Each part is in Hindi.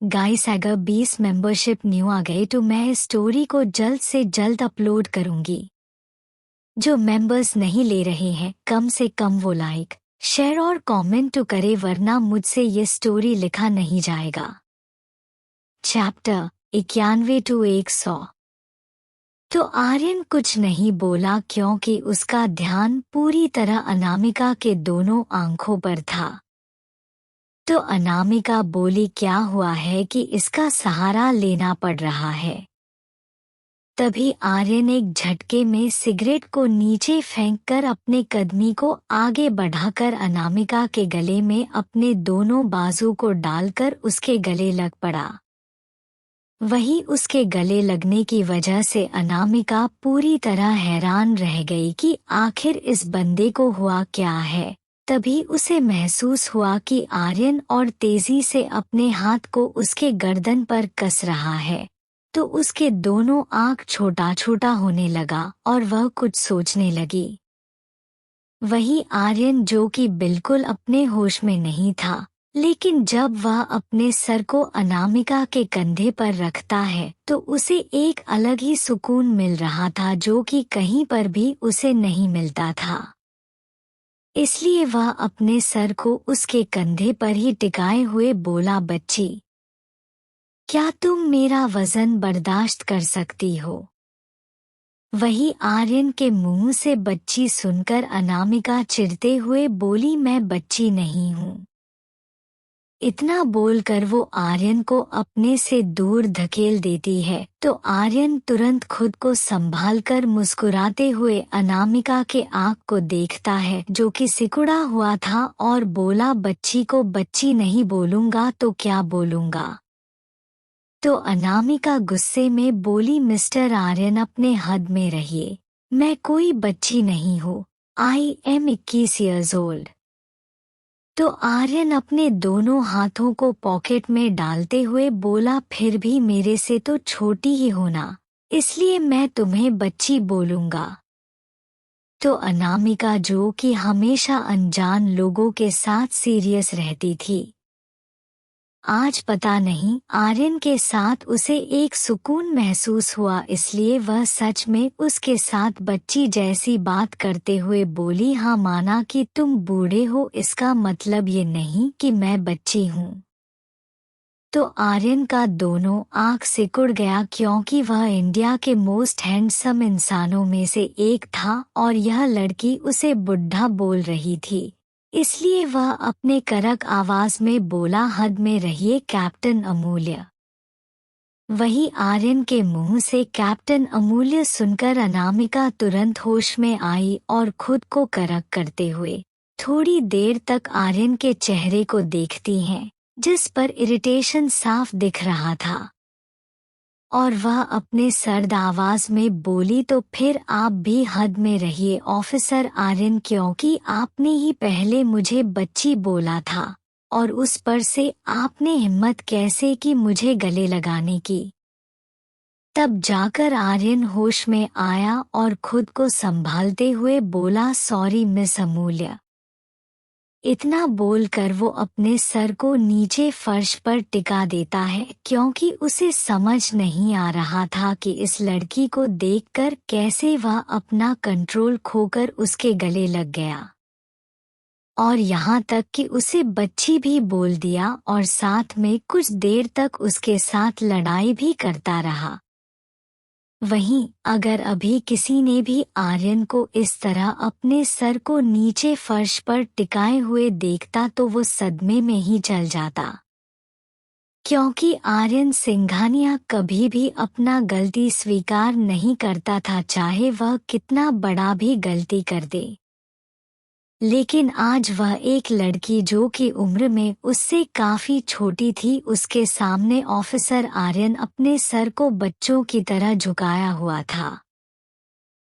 गाइस अगर 20 मेंबरशिप न्यू आ गए तो मैं इस स्टोरी को जल्द से जल्द अपलोड करूंगी। जो मेंबर्स नहीं ले रहे हैं कम से कम वो लाइक शेयर और कमेंट तो करे, वरना मुझसे ये स्टोरी लिखा नहीं जाएगा। Chapter 91 to 100। तो आर्यन कुछ नहीं बोला क्योंकि उसका ध्यान पूरी तरह अनामिका के दोनों आंखों पर था। तो अनामिका बोली, क्या हुआ है कि इसका सहारा लेना पड़ रहा है? तभी आर्यन एक झटके में सिगरेट को नीचे फेंककर अपने कदमी को आगे बढ़ाकर अनामिका के गले में अपने दोनों बाजू को डालकर उसके गले लग पड़ा। वही उसके गले लगने की वजह से अनामिका पूरी तरह हैरान रह गई कि आखिर इस बंदे को हुआ क्या है। तभी उसे महसूस हुआ कि आर्यन और तेजी से अपने हाथ को उसके गर्दन पर कस रहा है। तो उसके दोनों आँख छोटा छोटा होने लगा और वह कुछ सोचने लगी। वही आर्यन जो कि बिल्कुल अपने होश में नहीं था, लेकिन जब वह अपने सर को अनामिका के कंधे पर रखता है तो उसे एक अलग ही सुकून मिल रहा था जो कि कहीं पर भी उसे नहीं मिलता था। इसलिए वह अपने सर को उसके कंधे पर ही टिकाए हुए बोला, बच्ची, क्या तुम मेरा वजन बर्दाश्त कर सकती हो? वही आर्यन के मुंह से बच्ची सुनकर अनामिका चिढ़ते हुए बोली, मैं बच्ची नहीं हूँ। इतना बोलकर वो आर्यन को अपने से दूर धकेल देती है। तो आर्यन तुरंत खुद को संभालकर मुस्कुराते हुए अनामिका के आँख को देखता है जो कि सिकुड़ा हुआ था और बोला, बच्ची को बच्ची नहीं बोलूंगा तो क्या बोलूंगा? तो अनामिका गुस्से में बोली, मिस्टर आर्यन अपने हद में रहिए, मैं कोई बच्ची नहीं हूँ। I am 21 years old. तो आर्यन अपने दोनों हाथों को पॉकेट में डालते हुए बोला, फिर भी मेरे से तो छोटी ही हो ना, इसलिए मैं तुम्हें बच्ची बोलूंगा। तो अनामिका जो कि हमेशा अनजान लोगों के साथ सीरियस रहती थी, आज पता नहीं आर्यन के साथ उसे एक सुकून महसूस हुआ, इसलिए वह सच में उसके साथ बच्ची जैसी बात करते हुए बोली, हाँ माना कि तुम बूढ़े हो, इसका मतलब ये नहीं कि मैं बच्ची हूँ। तो आर्यन का दोनों आँख सिकुड़ गया क्योंकि वह इंडिया के मोस्ट हैंडसम इंसानों में से एक था और यह लड़की उसे बुढ़ा बोल रही थी। इसलिए वह अपने कड़क आवाज में बोला, हद में रहिए कैप्टन अमूल्य। वही आर्यन के मुंह से कैप्टन अमूल्य सुनकर अनामिका तुरंत होश में आई और खुद को कड़क करते हुए थोड़ी देर तक आर्यन के चेहरे को देखती हैं, जिस पर इरिटेशन साफ दिख रहा था। और वह अपने सर्द आवाज में बोली, तो फिर आप भी हद में रहिए ऑफिसर आर्यन, क्योंकि आपने ही पहले मुझे बच्ची बोला था और उस पर से आपने हिम्मत कैसे की मुझे गले लगाने की? तब जाकर आर्यन होश में आया और खुद को संभालते हुए बोला, सॉरी मिस अमूल्य। इतना बोलकर वो अपने सर को नीचे फर्श पर टिका देता है क्योंकि उसे समझ नहीं आ रहा था कि इस लड़की को देखकर कैसे वह अपना कंट्रोल खोकर उसके गले लग गया और यहाँ तक कि उसे बच्ची भी बोल दिया और साथ में कुछ देर तक उसके साथ लड़ाई भी करता रहा। वहीं अगर अभी किसी ने भी आर्यन को इस तरह अपने सर को नीचे फर्श पर टिकाए हुए देखता तो वो सदमे में ही चल जाता, क्योंकि आर्यन सिंघानिया कभी भी अपना गलती स्वीकार नहीं करता था, चाहे वह कितना बड़ा भी गलती कर दे। लेकिन आज वह एक लड़की जो कि उम्र में उससे काफी छोटी थी, उसके सामने ऑफिसर आर्यन अपने सर को बच्चों की तरह झुकाया हुआ था।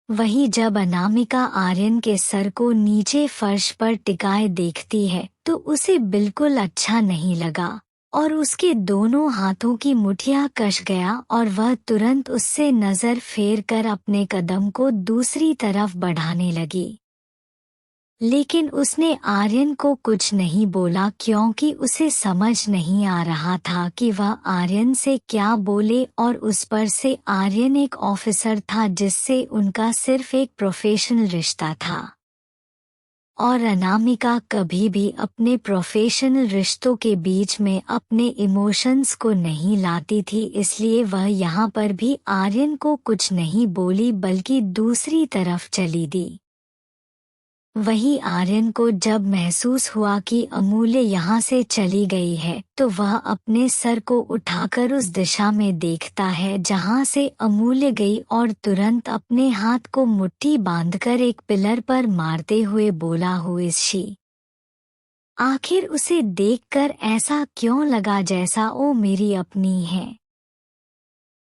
वही जब अनामिका आर्यन के सर को नीचे फर्श पर टिकाए देखती है तो उसे बिल्कुल अच्छा नहीं लगा और उसके दोनों हाथों की मुठ्ठियां कस गया और वह तुरंत उससे नजर फेर कर अपने कदम को दूसरी तरफ बढ़ाने लगी। लेकिन उसने आर्यन को कुछ नहीं बोला क्योंकि उसे समझ नहीं आ रहा था कि वह आर्यन से क्या बोले, और उस पर से आर्यन एक ऑफिसर था जिससे उनका सिर्फ एक प्रोफेशनल रिश्ता था, और अनामिका कभी भी अपने प्रोफेशनल रिश्तों के बीच में अपने इमोशंस को नहीं लाती थी। इसलिए वह यहाँ पर भी आर्यन को कुछ नहीं बोली बल्कि दूसरी तरफ चली दी। वही आर्यन को जब महसूस हुआ कि अमूल्य यहाँ से चली गई है तो वह अपने सर को उठाकर उस दिशा में देखता है जहाँ से अमूल्य गई, और तुरंत अपने हाथ को मुट्ठी बांधकर एक पिलर पर मारते हुए बोला, हु इज शी? आखिर उसे देखकर ऐसा क्यों लगा जैसा वो मेरी अपनी है?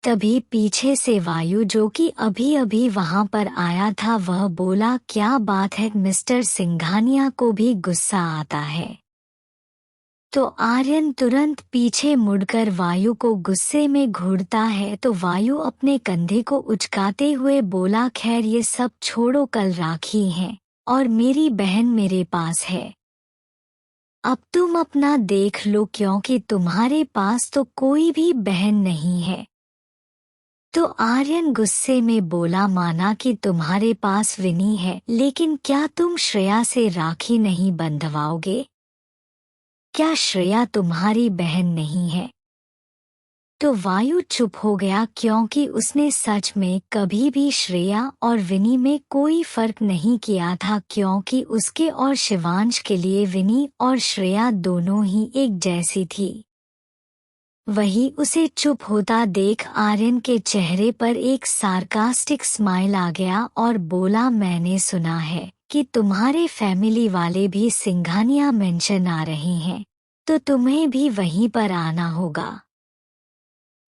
तभी पीछे से वायु, जो कि अभी अभी वहां पर आया था, वह बोला, क्या बात है मिस्टर सिंघानिया को भी गुस्सा आता है? तो आर्यन तुरंत पीछे मुड़कर वायु को गुस्से में घूरता है तो वायु अपने कंधे को उचकाते हुए बोला, खैर ये सब छोड़ो, कल राखी है और मेरी बहन मेरे पास है। अब तुम अपना देख लो क्योंकि तुम्हारे पास तो कोई भी बहन नहीं है। तो आर्यन गुस्से में बोला, माना कि तुम्हारे पास विनी है, लेकिन क्या तुम श्रेया से राखी नहीं बंधवाओगे? क्या श्रेया तुम्हारी बहन नहीं है? तो वायु चुप हो गया क्योंकि उसने सच में कभी भी श्रेया और विनी में कोई फर्क नहीं किया था, क्योंकि उसके और शिवांश के लिए विनी और श्रेया दोनों ही एक जैसी थी। वही उसे चुप होता देख आर्यन के चेहरे पर एक सार्कास्टिक स्माइल आ गया और बोला, मैंने सुना है कि तुम्हारे फैमिली वाले भी सिंघानिया मेंशन आ रहे हैं, तो तुम्हें भी वहीं पर आना होगा।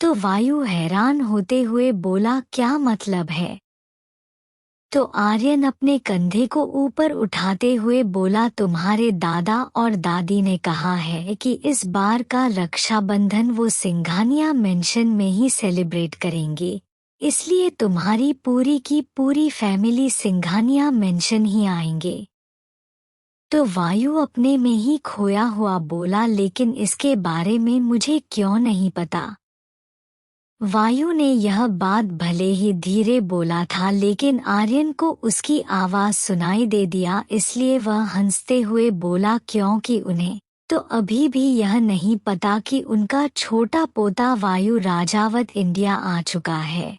तो वायु हैरान होते हुए बोला, क्या मतलब है? तो आर्यन अपने कंधे को ऊपर उठाते हुए बोला, तुम्हारे दादा और दादी ने कहा है कि इस बार का रक्षाबंधन वो सिंघानिया मेंशन में ही सेलिब्रेट करेंगे, इसलिए तुम्हारी पूरी की पूरी फैमिली सिंघानिया मेंशन ही आएंगे। तो वायु अपने में ही खोया हुआ बोला, लेकिन इसके बारे में मुझे क्यों नहीं पता? वायु ने यह बात भले ही धीरे बोला था, लेकिन आर्यन को उसकी आवाज सुनाई दे दिया, इसलिए वह हंसते हुए बोला, क्योंकि उन्हें तो अभी भी यह नहीं पता कि उनका छोटा पोता वायु राजावत इंडिया आ चुका है।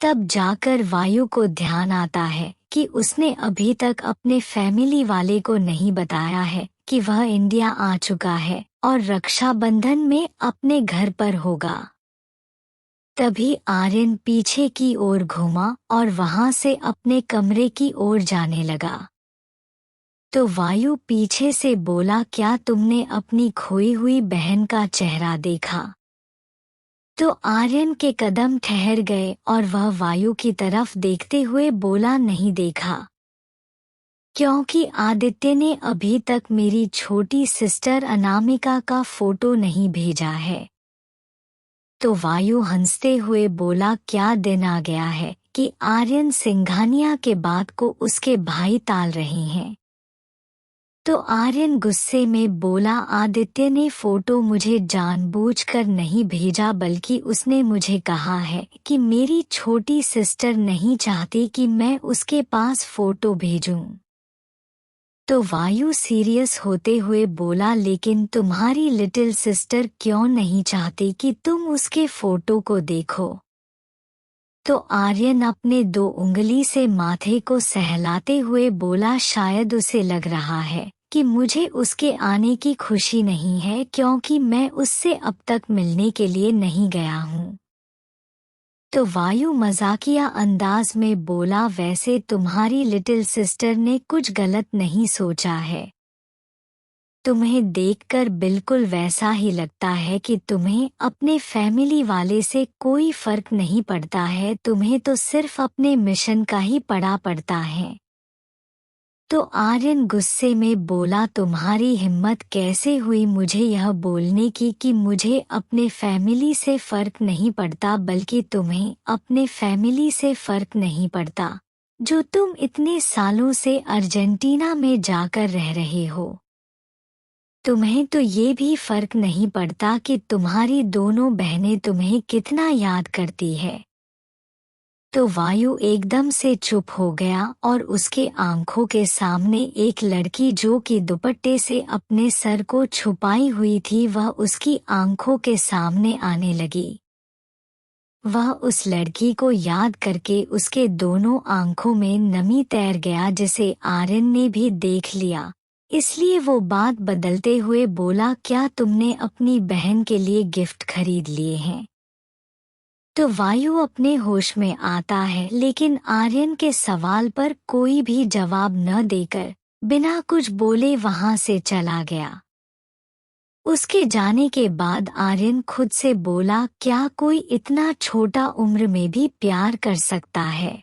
तब जाकर वायु को ध्यान आता है कि उसने अभी तक अपने फैमिली वाले को नहीं बताया है कि वह इंडिया आ चुका है और रक्षाबंधन में अपने घर पर होगा। तभी आर्यन पीछे की ओर घूमा और वहां से अपने कमरे की ओर जाने लगा। तो वायु पीछे से बोला, क्या तुमने अपनी खोई हुई बहन का चेहरा देखा? तो आर्यन के कदम ठहर गए और वह वायु की तरफ देखते हुए बोला, नहीं देखा, क्योंकि आदित्य ने अभी तक मेरी छोटी सिस्टर अनामिका का फोटो नहीं भेजा है। तो वायु हंसते हुए बोला, क्या दिन आ गया है कि आर्यन सिंघानिया के बात को उसके भाई टाल रहे हैं। तो आर्यन गुस्से में बोला, आदित्य ने फोटो मुझे जानबूझकर नहीं भेजा, बल्कि उसने मुझे कहा है कि मेरी छोटी सिस्टर नहीं चाहती कि मैं उसके पास फोटो भेजूं। तो वायु सीरियस होते हुए बोला, लेकिन तुम्हारी लिटिल सिस्टर क्यों नहीं चाहती कि तुम उसके फोटो को देखो? तो आर्यन अपने 2 उंगली से माथे को सहलाते हुए बोला, शायद उसे लग रहा है कि मुझे उसके आने की खुशी नहीं है, क्योंकि मैं उससे अब तक मिलने के लिए नहीं गया हूँ। तो वायु मजाकिया अंदाज में बोला, वैसे तुम्हारी लिटिल सिस्टर ने कुछ गलत नहीं सोचा है। तुम्हें देखकर बिल्कुल वैसा ही लगता है कि तुम्हें अपने फैमिली वाले से कोई फर्क नहीं पड़ता है, तुम्हें तो सिर्फ अपने मिशन का ही पड़ा पड़ता है। तो आर्यन गुस्से में बोला, तुम्हारी हिम्मत कैसे हुई मुझे यह बोलने की कि मुझे अपने फैमिली से फर्क नहीं पड़ता, बल्कि तुम्हें अपने फैमिली से फर्क नहीं पड़ता। जो तुम इतने सालों से अर्जेंटीना में जाकर रह रहे हो। तुम्हें तो ये भी फर्क नहीं पड़ता कि तुम्हारी दोनों बहनें तुम्हें कितना याद करती है। तो वायु एकदम से चुप हो गया और उसके आंखों के सामने एक लड़की जो कि दुपट्टे से अपने सर को छुपाई हुई थी वह उसकी आंखों के सामने आने लगी। वह उस लड़की को याद करके उसके दोनों आंखों में नमी तैर गया जिसे आर्यन ने भी देख लिया। इसलिए वो बात बदलते हुए बोला, क्या तुमने अपनी बहन के लिए गिफ्ट खरीद लिए हैं? तो वायु अपने होश में आता है लेकिन आर्यन के सवाल पर कोई भी जवाब न देकर बिना कुछ बोले वहां से चला गया। उसके जाने के बाद आर्यन खुद से बोला, क्या कोई इतना छोटा उम्र में भी प्यार कर सकता है?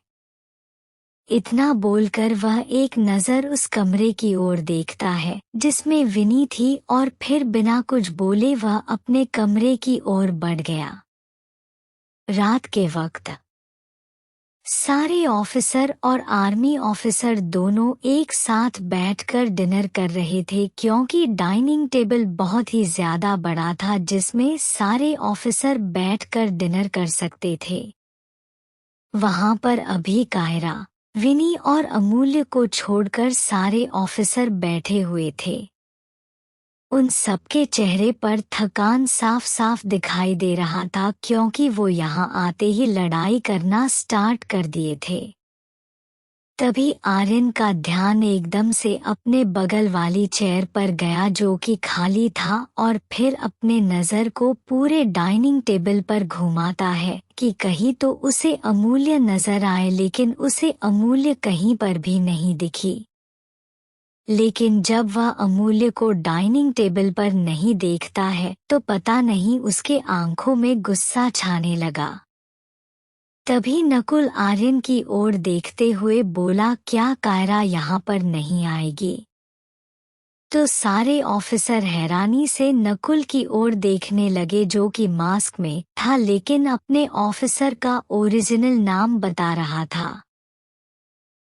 इतना बोलकर वह एक नज़र उस कमरे की ओर देखता है जिसमें विनी थी और फिर बिना कुछ बोले वह अपने कमरे की ओर बढ़ गया। रात के वक्त सारे ऑफिसर और आर्मी ऑफिसर दोनों एक साथ बैठकर डिनर कर रहे थे क्योंकि डाइनिंग टेबल बहुत ही ज्यादा बड़ा था जिसमें सारे ऑफिसर बैठकर डिनर कर सकते थे। वहां पर अभी कायरा, विनी और अमूल्य को छोड़कर सारे ऑफिसर बैठे हुए थे। उन सबके चेहरे पर थकान साफ साफ दिखाई दे रहा था क्योंकि वो यहाँ आते ही लड़ाई करना स्टार्ट कर दिए थे। तभी आर्यन का ध्यान एकदम से अपने बगल वाली चेयर पर गया जो कि खाली था और फिर अपने नज़र को पूरे डाइनिंग टेबल पर घुमाता है कि कहीं तो उसे अमूल्य नजर आए, लेकिन उसे अमूल्य कहीं पर भी नहीं दिखी। लेकिन जब वह अमूल्य को डाइनिंग टेबल पर नहीं देखता है तो पता नहीं उसके आंखों में गुस्सा छाने लगा। तभी नकुल आर्यन की ओर देखते हुए बोला, क्या कायरा यहाँ पर नहीं आएगी? तो सारे ऑफिसर हैरानी से नकुल की ओर देखने लगे जो कि मास्क में था लेकिन अपने ऑफिसर का ओरिजिनल नाम बता रहा था।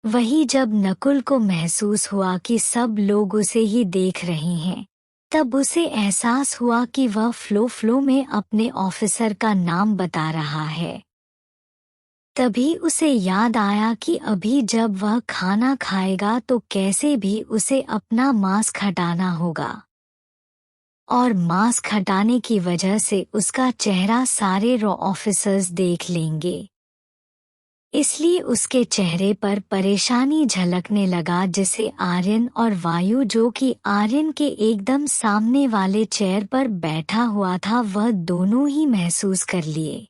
वही जब नकुल को महसूस हुआ कि सब लोग उसे ही देख रहे हैं तब उसे एहसास हुआ कि वह फ्लो में अपने ऑफिसर का नाम बता रहा है। तभी उसे याद आया कि अभी जब वह खाना खाएगा तो कैसे भी उसे अपना मास्क हटाना होगा और मास्क हटाने की वजह से उसका चेहरा सारे रॉ ऑफिसर्स देख लेंगे। इसलिए उसके चेहरे पर परेशानी झलकने लगा जिसे आर्यन और वायु जो कि आर्यन के एकदम सामने वाले चेयर पर बैठा हुआ था वह दोनों ही महसूस कर लिए।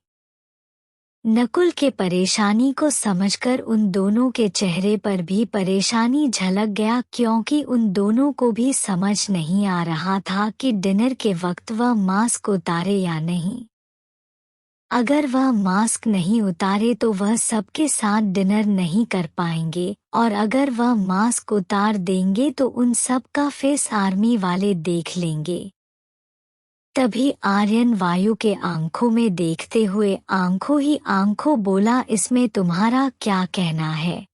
नकुल के परेशानी को समझकर उन दोनों के चेहरे पर भी परेशानी झलक गया क्योंकि उन दोनों को भी समझ नहीं आ रहा था कि डिनर के वक्त वह मास्क उतारे या नहीं। अगर वह मास्क नहीं उतारे तो वह सबके साथ डिनर नहीं कर पाएंगे और अगर वह मास्क उतार देंगे तो उन सब का फेस आर्मी वाले देख लेंगे। तभी आर्यन वायु के आंखों में देखते हुए आंखों ही आंखों बोला, इसमें तुम्हारा क्या कहना है?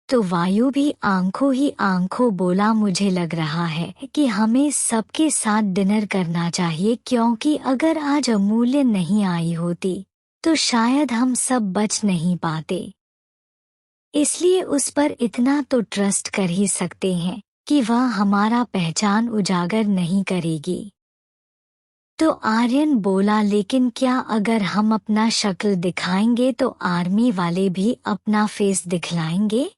तो वायु भी आंखों ही आंखों बोला, मुझे लग रहा है कि हमें सबके साथ डिनर करना चाहिए क्योंकि अगर आज अमूल्य नहीं आई होती तो शायद हम सब बच नहीं पाते। इसलिए उस पर इतना तो ट्रस्ट कर ही सकते हैं कि वह हमारा पहचान उजागर नहीं करेगी। तो आर्यन बोला, लेकिन क्या अगर हम अपना शक्ल दिखाएंगे तो आर्मी वाले भी अपना फेस दिखलाएंगे?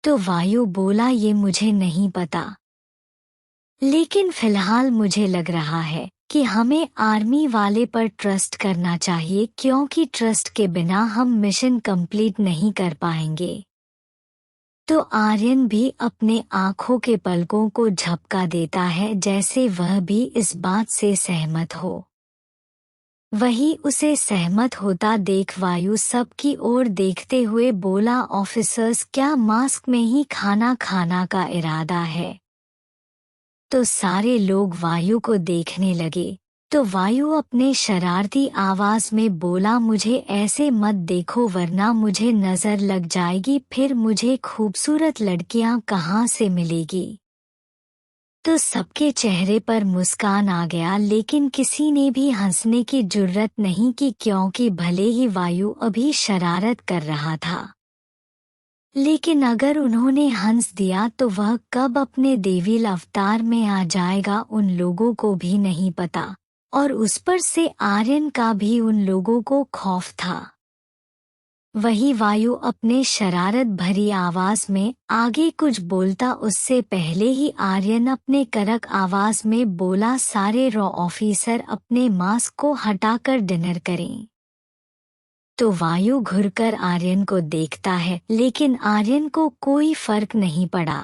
तो वायु बोला, ये मुझे नहीं पता, लेकिन फिलहाल मुझे लग रहा है कि हमें आर्मी वाले पर ट्रस्ट करना चाहिए क्योंकि ट्रस्ट के बिना हम मिशन कंप्लीट नहीं कर पाएंगे। तो आर्यन भी अपने आंखों के पलकों को झपका देता है जैसे वह भी इस बात से सहमत हो। वही उसे सहमत होता देख वायु सबकी ओर देखते हुए बोला, ऑफिसर्स क्या मास्क में ही खाना खाना का इरादा है? तो सारे लोग वायु को देखने लगे तो वायु अपने शरारती आवाज में बोला, मुझे ऐसे मत देखो वरना मुझे नजर लग जाएगी, फिर मुझे खूबसूरत लड़कियां कहाँ से मिलेगी। तो सबके चेहरे पर मुस्कान आ गया, लेकिन किसी ने भी हंसने की जुर्रत नहीं की, क्योंकि भले ही वायु अभी शरारत कर रहा था, लेकिन अगर उन्होंने हंस दिया तो वह कब अपने देवील अवतार में आ जाएगा उन लोगों को भी नहीं पता, और उस पर से आर्यन का भी उन लोगों को खौफ था। वही वायु अपने शरारत भरी आवाज में आगे कुछ बोलता उससे पहले ही आर्यन अपने कड़क आवाज में बोला, सारे रॉ ऑफिसर अपने मास्क को हटाकर डिनर करें। तो वायु घुरकर आर्यन को देखता है, लेकिन आर्यन को कोई फर्क नहीं पड़ा।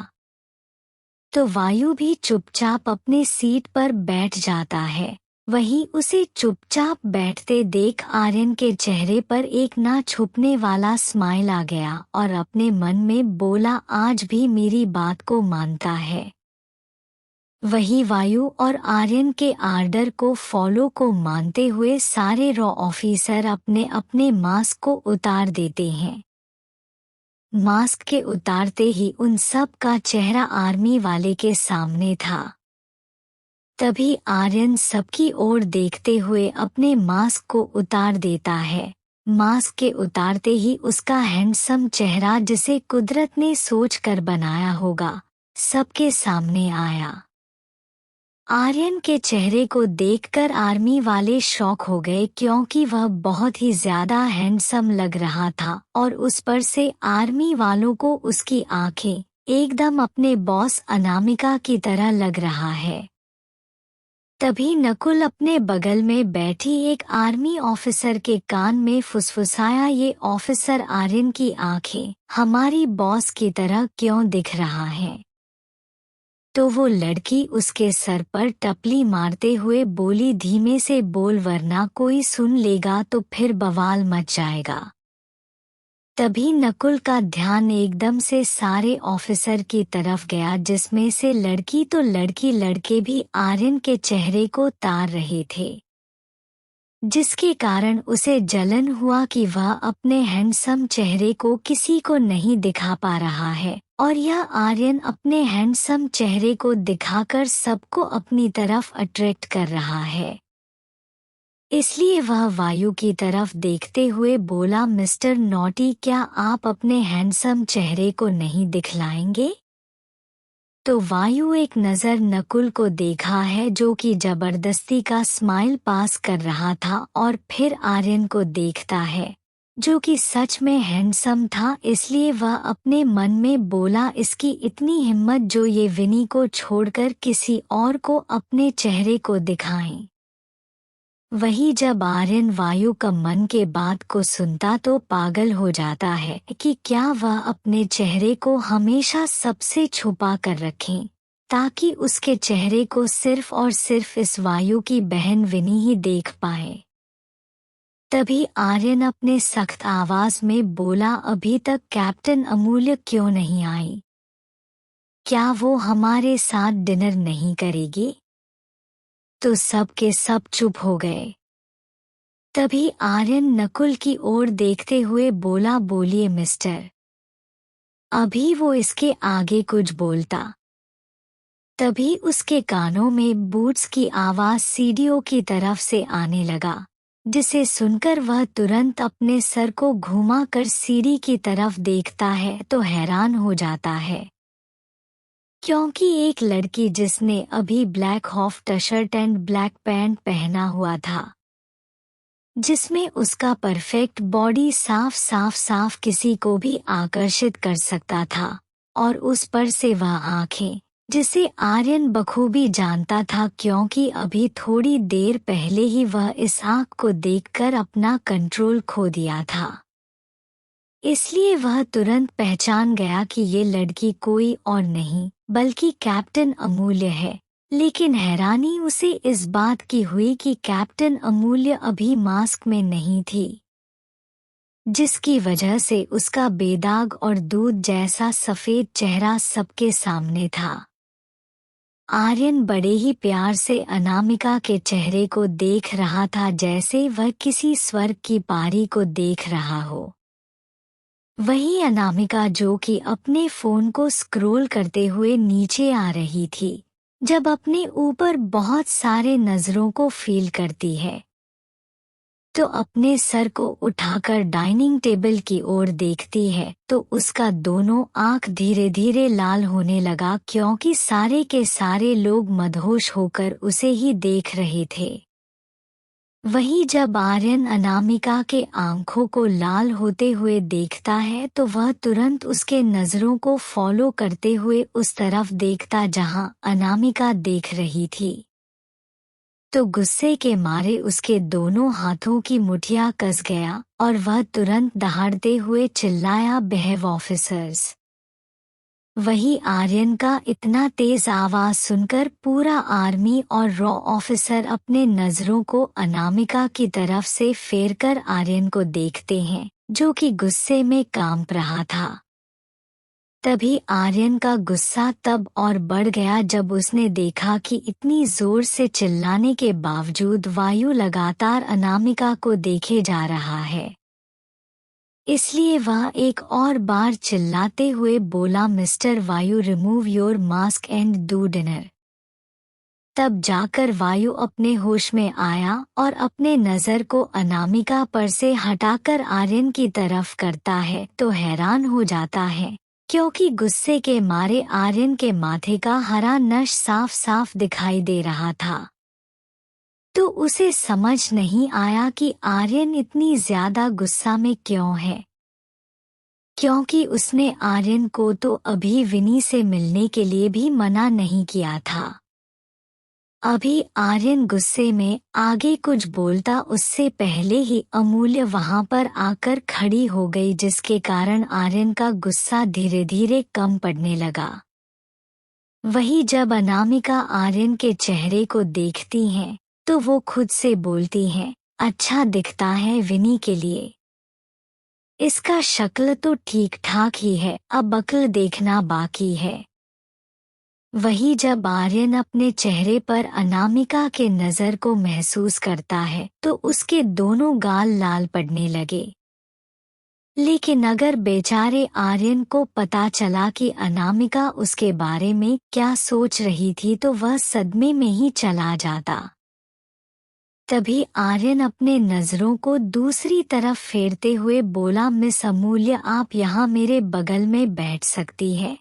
तो वायु भी चुपचाप अपने सीट पर बैठ जाता है। वहीं उसे चुपचाप बैठते देख आर्यन के चेहरे पर एक ना छुपने वाला स्माइल आ गया और अपने मन में बोला, आज भी मेरी बात को मानता है। वही वायु और आर्यन के आर्डर को फॉलो को मानते हुए सारे रॉ ऑफिसर अपने अपने मास्क को उतार देते हैं। मास्क के उतारते ही उन सब का चेहरा आर्मी वाले के सामने था। तभी आर्यन सबकी ओर देखते हुए अपने मास्क को उतार देता है। मास्क के उतारते ही उसका हैंडसम चेहरा, जिसे कुदरत ने सोच कर बनाया होगा, सबके सामने आया। आर्यन के चेहरे को देखकर आर्मी वाले शॉक हो गए, क्योंकि वह बहुत ही ज्यादा हैंडसम लग रहा था और उस पर से आर्मी वालों को उसकी आंखें एकदम अपने बॉस अनामिका की तरह लग रहा है। तभी नकुल अपने बगल में बैठी एक आर्मी ऑफिसर के कान में फुसफुसाया, ये ऑफिसर आर्यन की आंखें हमारी बॉस की तरह क्यों दिख रहा है। तो वो लड़की उसके सर पर टपली मारते हुए बोली, धीमे से बोल वरना कोई सुन लेगा तो फिर बवाल मच जाएगा। तभी नकुल का ध्यान एकदम से सारे ऑफिसर की तरफ गया, जिसमें से लड़की तो लड़के भी आर्यन के चेहरे को तार रहे थे, जिसके कारण उसे जलन हुआ कि वह अपने हैंडसम चेहरे को किसी को नहीं दिखा पा रहा है और यह आर्यन अपने हैंडसम चेहरे को दिखाकर सबको अपनी तरफ अट्रैक्ट कर रहा है। इसलिए वह वायु की तरफ देखते हुए बोला, मिस्टर नॉटी, क्या आप अपने हैंडसम चेहरे को नहीं दिखलाएंगे। तो वायु एक नज़र नकुल को देखा है, जो कि जबरदस्ती का स्माइल पास कर रहा था, और फिर आर्यन को देखता है, जो कि सच में हैंडसम था। इसलिए वह अपने मन में बोला, इसकी इतनी हिम्मत जो ये विनी को छोड़कर किसी और को अपने चेहरे को दिखाएं। वही जब आर्यन वायु का मन के बात को सुनता तो पागल हो जाता है कि क्या वह अपने चेहरे को हमेशा सबसे छुपा कर रखें, ताकि उसके चेहरे को सिर्फ और सिर्फ इस वायु की बहन विनी ही देख पाए। तभी आर्यन अपने सख्त आवाज में बोला, अभी तक कैप्टन अमूल्य क्यों नहीं आई? क्या वो हमारे साथ डिनर नहीं करेगी? तो सब के सब चुप हो गए। तभी आर्यन नकुल की ओर देखते हुए बोला, बोलिए मिस्टर। अभी वो इसके आगे कुछ बोलता, तभी उसके कानों में बूट्स की आवाज सीढ़ियों की तरफ से आने लगा, जिसे सुनकर वह तुरंत अपने सर को घुमाकर सीढ़ी की तरफ देखता है तो हैरान हो जाता है, क्योंकि एक लड़की जिसने अभी black half T shirt and black pant पहना हुआ था, जिसमें उसका परफेक्ट बॉडी साफ किसी को भी आकर्षित कर सकता था, और उस पर से वह आंखें, जिसे आर्यन बखूबी जानता था, क्योंकि अभी थोड़ी देर पहले ही वह इस आंख को देखकर अपना कंट्रोल खो दिया था। इसलिए वह तुरंत पहचान गया कि ये लड़की कोई और नहीं बल्कि कैप्टन अमूल्य है। लेकिन हैरानी उसे इस बात की हुई कि कैप्टन अमूल्य अभी मास्क में नहीं थी, जिसकी वजह से उसका बेदाग और दूध जैसा सफेद चेहरा सबके सामने था। आर्यन बड़े ही प्यार से अनामिका के चेहरे को देख रहा था, जैसे वह किसी स्वर्ग की पारी को देख रहा हो। वही अनामिका जो कि अपने फोन को स्क्रॉल करते हुए नीचे आ रही थी, जब अपने ऊपर बहुत सारे नजरों को फील करती है तो अपने सर को उठाकर डाइनिंग टेबल की ओर देखती है तो उसका दोनों आंख धीरे धीरे लाल होने लगा, क्योंकि सारे के सारे लोग मदहोश होकर उसे ही देख रहे थे। वहीं जब आर्यन अनामिका के आंखों को लाल होते हुए देखता है तो वह तुरंत उसके नजरों को फॉलो करते हुए उस तरफ देखता जहां अनामिका देख रही थी। तो गुस्से के मारे उसके दोनों हाथों की मुठिया कस गया और वह तुरंत दहाड़ते हुए चिल्लाया, बिहेव ऑफिसर्स। वही आर्यन का इतना तेज आवाज सुनकर पूरा आर्मी और रॉ ऑफिसर अपने नजरों को अनामिका की तरफ से फेरकर आर्यन को देखते हैं, जो कि गुस्से में कांप रहा था। तभी आर्यन का गुस्सा तब और बढ़ गया जब उसने देखा कि इतनी जोर से चिल्लाने के बावजूद वायु लगातार अनामिका को देखे जा रहा है। इसलिए वह एक और बार चिल्लाते हुए बोला, मिस्टर वायु, remove your mask and do dinner. तब जाकर वायु अपने होश में आया और अपने नज़र को अनामिका पर से हटाकर आर्यन की तरफ करता है तो हैरान हो जाता है, क्योंकि गुस्से के मारे आर्यन के माथे का हरा नश साफ साफ दिखाई दे रहा था। तो उसे समझ नहीं आया कि आर्यन इतनी ज्यादा गुस्सा में क्यों है, क्योंकि उसने आर्यन को तो अभी विनी से मिलने के लिए भी मना नहीं किया था। अभी आर्यन गुस्से में आगे कुछ बोलता उससे पहले ही अमूल्य वहां पर आकर खड़ी हो गई, जिसके कारण आर्यन का गुस्सा धीरे धीरे कम पड़ने लगा। वही जब अनामिका आर्यन के चेहरे को देखती हैं तो वो खुद से बोलती हैं, अच्छा दिखता है विनी के लिए। इसका शक्ल तो ठीक ठाक ही है, अब अक्ल देखना बाकी है। वही जब आर्यन अपने चेहरे पर अनामिका के नज़र को महसूस करता है तो उसके दोनों गाल लाल पड़ने लगे। लेकिन अगर बेचारे आर्यन को पता चला कि अनामिका उसके बारे में क्या सोच रही थी तो वह सदमे में ही चला जाता। तभी आर्यन अपने नजरों को दूसरी तरफ फेरते हुए बोला, मिस अमूल्य, आप यहाँ मेरे बगल में बैठ सकती है।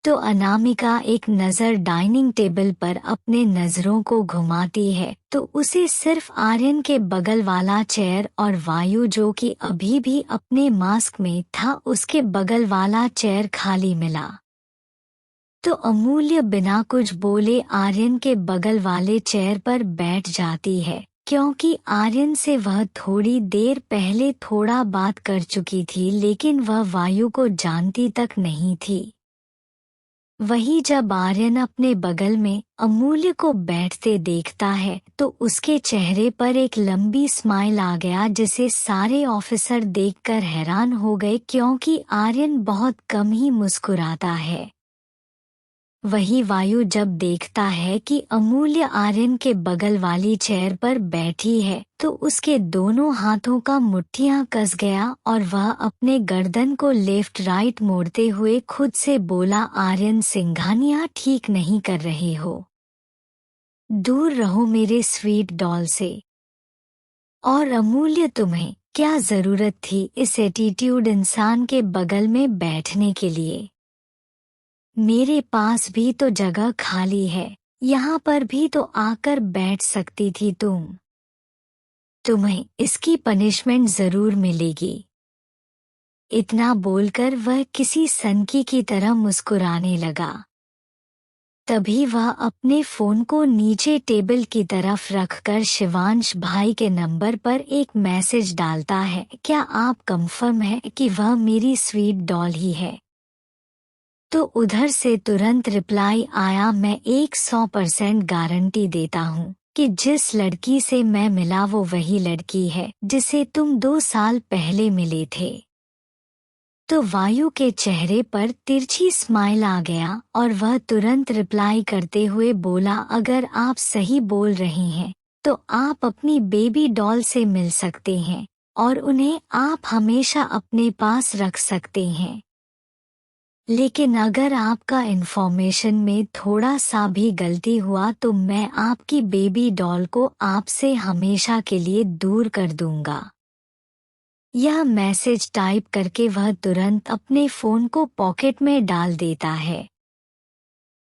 तो अनामिका एक नज़र डाइनिंग टेबल पर अपने नज़रों को घुमाती है तो उसे सिर्फ आर्यन के बगल वाला चेयर और वायु जो कि अभी भी अपने मास्क में था उसके बगल वाला चेयर खाली मिला। तो अमूल्य बिना कुछ बोले आर्यन के बगल वाले चेयर पर बैठ जाती है, क्योंकि आर्यन से वह थोड़ी देर पहले थोड़ा बात कर चुकी थी, लेकिन वह वायु को जानती तक नहीं थी। वही जब आर्यन अपने बगल में अमूल्य को बैठते देखता है तो उसके चेहरे पर एक लंबी स्माइल आ गया, जिसे सारे ऑफिसर देखकर हैरान हो गए, क्योंकि आर्यन बहुत कम ही मुस्कुराता है। वही वायु जब देखता है कि अमूल्य आर्यन के बगल वाली चेयर पर बैठी है तो उसके दोनों हाथों का मुट्ठियां कस गया और वह अपने गर्दन को लेफ्ट राइट मोड़ते हुए खुद से बोला, आर्यन सिंघानिया, ठीक नहीं कर रहे हो। दूर रहो मेरे स्वीट डॉल से। और अमूल्य, तुम्हें क्या जरूरत थी इस एटीट्यूड इंसान के बगल में बैठने के लिए? मेरे पास भी तो जगह खाली है, यहाँ पर भी तो आकर बैठ सकती थी तुम। तुम्हें इसकी पनिशमेंट जरूर मिलेगी। इतना बोलकर वह किसी सनकी की तरह मुस्कुराने लगा। तभी वह अपने फोन को नीचे टेबल की तरफ रखकर शिवांश भाई के नंबर पर एक मैसेज डालता है, क्या आप कंफर्म है कि वह मेरी स्वीट डॉल ही है? तो उधर से तुरंत रिप्लाई आया, मैं 100% गारंटी देता हूँ कि जिस लड़की से मैं मिला वो वही लड़की है जिसे तुम 2 साल पहले मिले थे। तो वायु के चेहरे पर तिरछी स्माइल आ गया और वह तुरंत रिप्लाई करते हुए बोला, अगर आप सही बोल रही हैं तो आप अपनी बेबी डॉल से मिल सकते हैं और उन्हें आप हमेशा अपने पास रख सकते हैं। लेकिन अगर आपका इन्फॉर्मेशन में थोड़ा सा भी गलती हुआ तो मैं आपकी बेबी डॉल को आपसे हमेशा के लिए दूर कर दूंगा। यह मैसेज टाइप करके वह तुरंत अपने फोन को पॉकेट में डाल देता है।